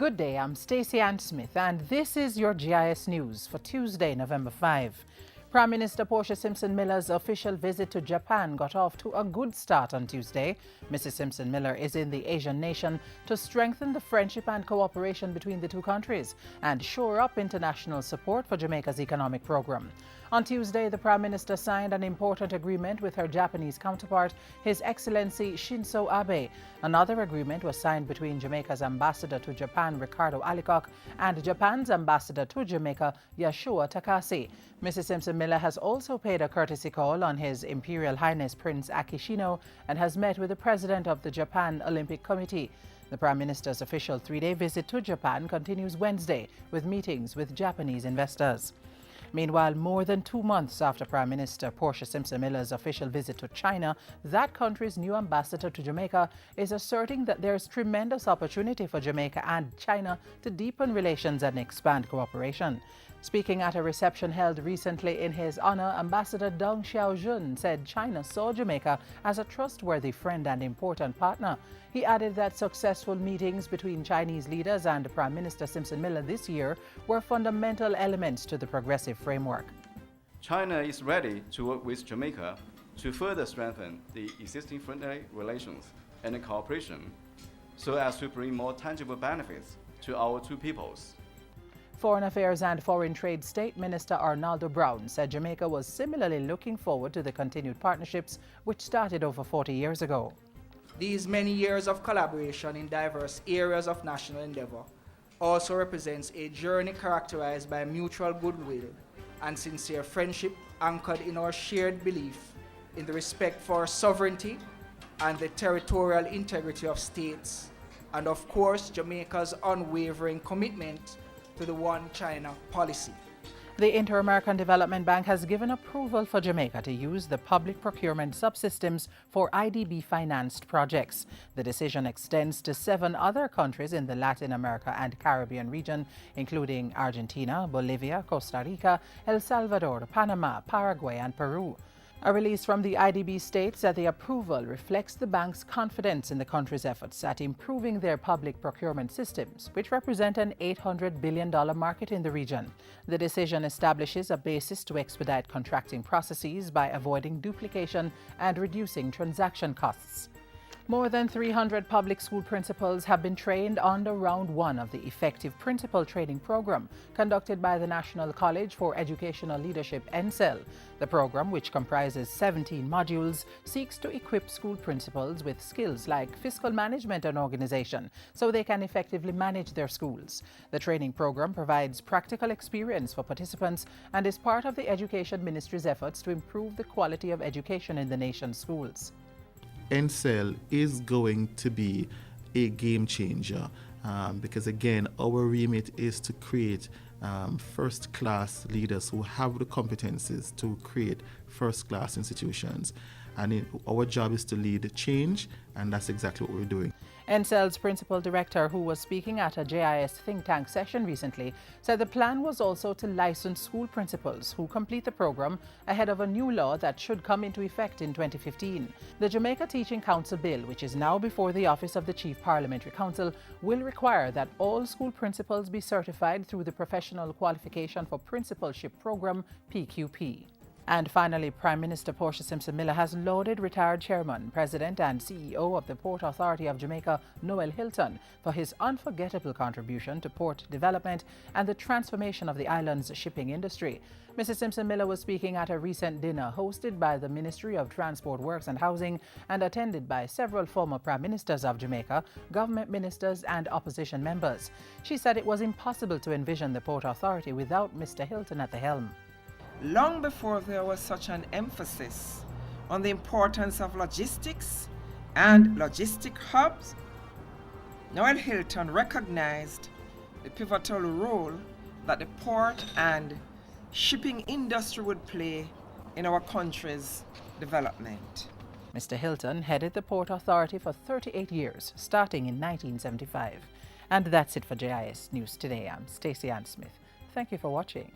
Good day, I'm Stacey Ann Smith, and this is your JIS News for Tuesday, November 5. Prime Minister Portia Simpson Miller's official visit to Japan got off to a good start on Tuesday. Mrs. Simpson Miller is in the Asian nation to strengthen the friendship and cooperation between the two countries and shore up international support for Jamaica's economic program. On Tuesday, the Prime Minister signed an important agreement with her Japanese counterpart, His Excellency Shinzo Abe. Another agreement was signed between Jamaica's ambassador to Japan, Ricardo Alicock, and Japan's ambassador to Jamaica, Yashua Takase. Mrs. Simpson Miller has also paid a courtesy call on His Imperial Highness Prince Akishino and has met with the president of the Japan Olympic Committee. The Prime Minister's official three-day visit to Japan continues Wednesday with meetings with Japanese investors. Meanwhile, more than 2 months after Prime Minister Portia Simpson Miller's official visit to China, that country's new ambassador to Jamaica is asserting that there is tremendous opportunity for Jamaica and China to deepen relations and expand cooperation. Speaking at a reception held recently in his honor, Ambassador Deng Xiaojun said China saw Jamaica as a trustworthy friend and important partner. He added that successful meetings between Chinese leaders and Prime Minister Simpson Miller this year were fundamental elements to the progressive framework. China is ready to work with Jamaica to further strengthen the existing friendly relations and cooperation so as to bring more tangible benefits to our two peoples. Foreign Affairs and Foreign Trade State Minister Arnaldo Brown said Jamaica was similarly looking forward to the continued partnerships which started over 40 years ago. These many years of collaboration in diverse areas of national endeavor also represents a journey characterized by mutual goodwill and sincere friendship anchored in our shared belief in the respect for sovereignty and the territorial integrity of states, and of course Jamaica's unwavering commitment to the One China policy. The InterAmerican Development Bank has given approval for Jamaica to use the public procurement subsystems for IDB-financed projects. The decision extends to 7 other countries in the Latin America and Caribbean region, including Argentina, Bolivia, Costa Rica, El Salvador, Panama, Paraguay, and Peru. A release from the IDB states that the approval reflects the bank's confidence in the country's efforts at improving their public procurement systems, which represent an $800 billion market in the region. The decision establishes a basis to expedite contracting processes by avoiding duplication and reducing transaction costs. More than 300 public school principals have been trained under Round 1 of the Effective Principal Training Program conducted by the National College for Educational Leadership, NCEL. The program, which comprises 17 modules, seeks to equip school principals with skills like fiscal management and organization so they can effectively manage their schools. The training program provides practical experience for participants and is part of the Education Ministry's efforts to improve the quality of education in the nation's schools. NCEL is going to be a game changer because, again, our remit is to create first-class leaders who have the competencies to create first-class institutions. And our job is to lead change, and that's exactly what we're doing. NCEL's principal director, who was speaking at a JIS think tank session recently, said the plan was also to license school principals who complete the program ahead of a new law that should come into effect in 2015. The Jamaica Teaching Council bill, which is now before the Office of the Chief Parliamentary Counsel, will require that all school principals be certified through the Professional Qualification for Principalship Program, PQP. And finally, Prime Minister Portia Simpson Miller has lauded retired Chairman, President and CEO of the Port Authority of Jamaica, Noel Hilton, for his unforgettable contribution to port development and the transformation of the island's shipping industry. Mrs. Simpson Miller was speaking at a recent dinner hosted by the Ministry of Transport Works and Housing and attended by several former Prime Ministers of Jamaica, government ministers and opposition members. She said it was impossible to envision the Port Authority without Mr. Hilton at the helm. Long before there was such an emphasis on the importance of logistics and logistic hubs, Noel Hilton recognized the pivotal role that the port and shipping industry would play in our country's development. Mr. Hilton headed the Port Authority for 38 years, starting in 1975. And that's it for JIS News Today. I'm Stacey Ann Smith. Thank you for watching.